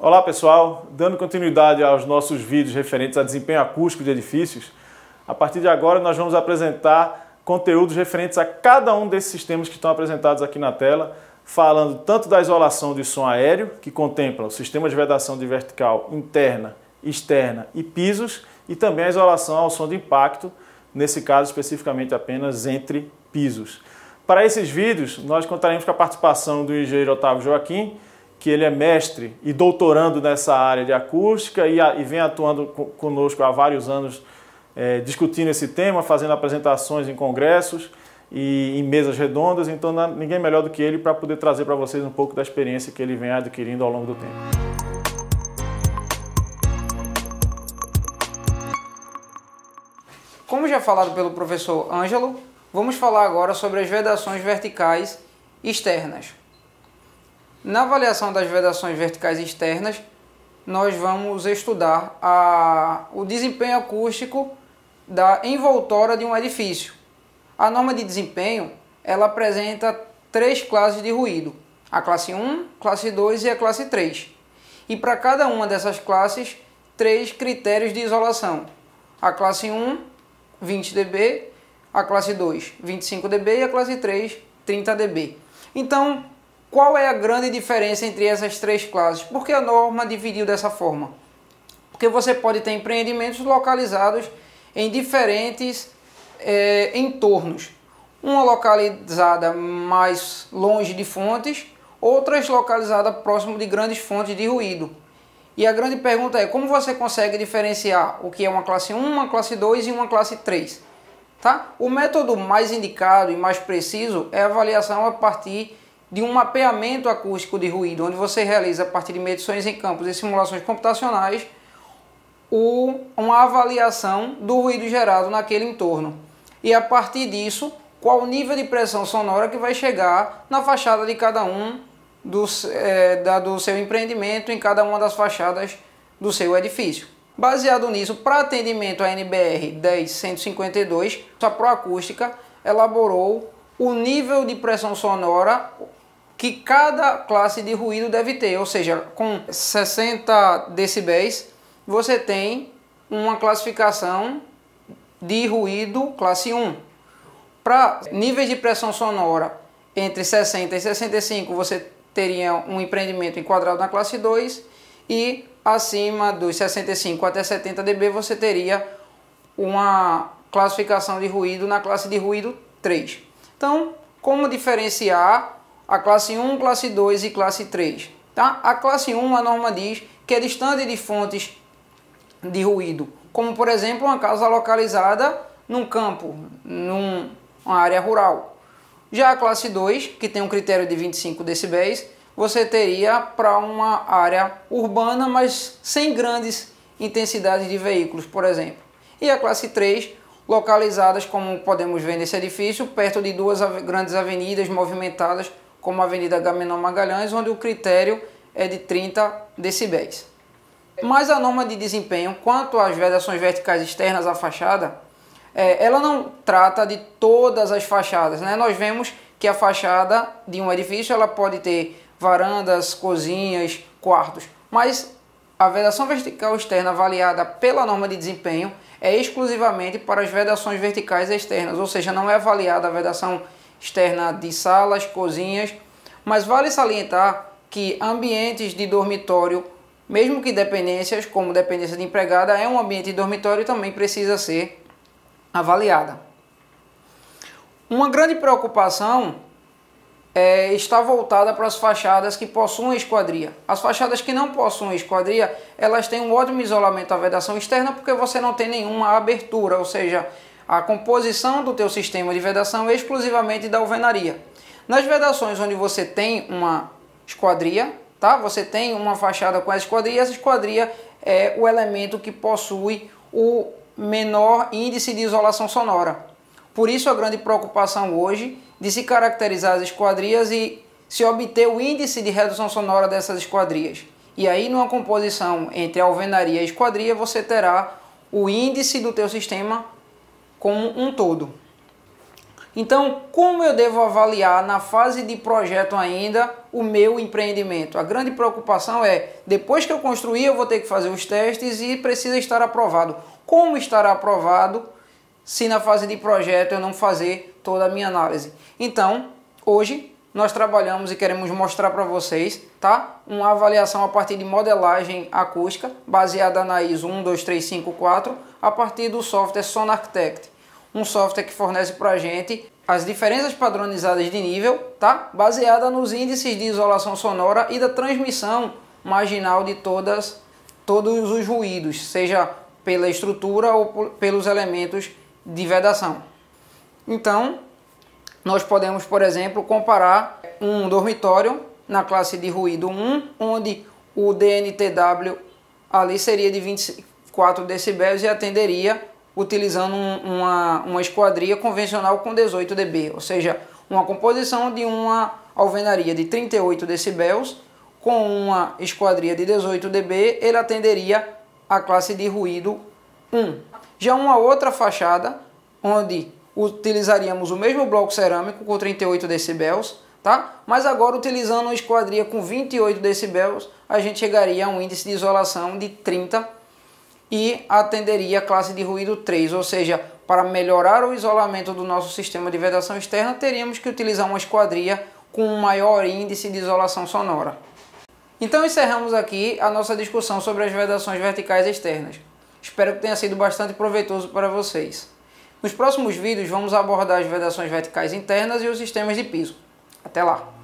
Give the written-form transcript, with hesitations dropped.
Olá pessoal, dando continuidade aos nossos vídeos referentes a desempenho acústico de edifícios, a partir de agora nós vamos apresentar conteúdos referentes a cada um desses sistemas que estão apresentados aqui na tela, falando tanto da isolação de som aéreo, que contempla o sistema de vedação de vertical interna, externa e pisos, e também a isolação ao som de impacto, nesse caso especificamente apenas entre pisos. Para esses vídeos, nós contaremos com a participação do engenheiro Otávio Joaquim, que ele é mestre e doutorando nessa área de acústica e vem atuando conosco há vários anos discutindo esse tema, fazendo apresentações em congressos e em mesas redondas, então ninguém melhor do que ele para poder trazer para vocês um pouco da experiência que ele vem adquirindo ao longo do tempo. Como já falado pelo professor Ângelo, vamos falar agora sobre as vedações verticais externas. Na avaliação das vedações verticais externas, nós vamos estudar o desempenho acústico da envoltória de um edifício. A norma de desempenho, ela apresenta 3 classes de ruído, a classe 1, classe 2 e a classe 3. E para cada uma dessas classes, 3 critérios de isolação. A classe 1, 20 dB, a classe 2, 25 dB e a classe 3, 30 dB. Então, qual é a grande diferença entre essas 3 classes? Por que a norma dividiu dessa forma? Porque você pode ter empreendimentos localizados em diferentes entornos. Uma localizada mais longe de fontes, outras localizadas próximo de grandes fontes de ruído. E a grande pergunta é, como você consegue diferenciar o que é uma classe 1, uma classe 2 e uma classe 3? Tá? O método mais indicado e mais preciso é a avaliação a partir de um mapeamento acústico de ruído, onde você realiza, a partir de medições em campos e simulações computacionais, uma avaliação do ruído gerado naquele entorno. E a partir disso, qual o nível de pressão sonora que vai chegar na fachada de cada um do seu empreendimento, em cada uma das fachadas do seu edifício. Baseado nisso, para atendimento à NBR 10152, a Proacústica elaborou o nível de pressão sonora que cada classe de ruído deve ter, ou seja, com 60 decibéis você tem uma classificação de ruído classe 1. Para níveis de pressão sonora entre 60 e 65 você teria um empreendimento enquadrado na classe 2 e acima dos 65 até 70 dB você teria uma classificação de ruído na classe de ruído 3. Então, como diferenciar a classe 1, classe 2 e classe 3? Tá? A classe 1, a norma diz que é distante de fontes de ruído, como por exemplo uma casa localizada num campo, numa área rural. Já a classe 2, que tem um critério de 25 decibéis, você teria para uma área urbana, mas sem grandes intensidades de veículos, por exemplo. E a classe 3, localizadas, como podemos ver nesse edifício, perto de 2 grandes avenidas movimentadas, como a Avenida Agamenon Magalhães, onde o critério é de 30 decibéis. Mas a norma de desempenho, quanto às vedações verticais externas à fachada, ela não trata de todas as fachadas, né? Nós vemos que a fachada de um edifício ela pode ter varandas, cozinhas, quartos, mas a vedação vertical externa avaliada pela norma de desempenho é exclusivamente para as vedações verticais externas, ou seja, não é avaliada a vedação externa de salas, cozinhas, mas vale salientar que ambientes de dormitório, mesmo que dependências, como dependência de empregada, é um ambiente de dormitório e também precisa ser avaliada. Uma grande preocupação está voltada para as fachadas que possuem esquadria. As fachadas que não possuem esquadria, elas têm um ótimo isolamento à vedação externa porque você não tem nenhuma abertura, ou seja, a composição do teu sistema de vedação é exclusivamente da alvenaria. Nas vedações onde você tem uma esquadria, tá? Você tem uma fachada com essa esquadria é o elemento que possui o menor índice de isolação sonora. Por isso a grande preocupação hoje de se caracterizar as esquadrias e se obter o índice de redução sonora dessas esquadrias. E aí numa composição entre alvenaria e esquadria você terá o índice do teu sistema como um todo. Então, como eu devo avaliar na fase de projeto ainda o meu empreendimento? A grande preocupação é, depois que eu construir, eu vou ter que fazer os testes e precisa estar aprovado. Como estará aprovado se na fase de projeto eu não fazer toda a minha análise? Então, hoje nós trabalhamos e queremos mostrar para vocês, tá? Uma avaliação a partir de modelagem acústica, baseada na ISO 12354, a partir do software SonArchitect. Um software que fornece para a gente as diferenças padronizadas de nível, tá? Baseada nos índices de isolação sonora e da transmissão marginal de todos os ruídos, seja pela estrutura ou pelos elementos de vedação. Então, nós podemos, por exemplo, comparar um dormitório na classe de ruído 1, onde o DNTW ali seria de 24 decibéis e atenderia utilizando uma esquadria convencional com 18 dB, ou seja, uma composição de uma alvenaria de 38 decibéis com uma esquadria de 18 dB, ele atenderia a classe de ruído 1. Já uma outra fachada, onde utilizaríamos o mesmo bloco cerâmico com 38 decibéis, tá? Mas agora utilizando uma esquadria com 28 decibéis, a gente chegaria a um índice de isolação de 30 e atenderia a classe de ruído 3, ou seja, para melhorar o isolamento do nosso sistema de vedação externa, teríamos que utilizar uma esquadria com um maior índice de isolação sonora. Então encerramos aqui a nossa discussão sobre as vedações verticais externas. Espero que tenha sido bastante proveitoso para vocês. Nos próximos vídeos vamos abordar as vedações verticais internas e os sistemas de piso. Até lá!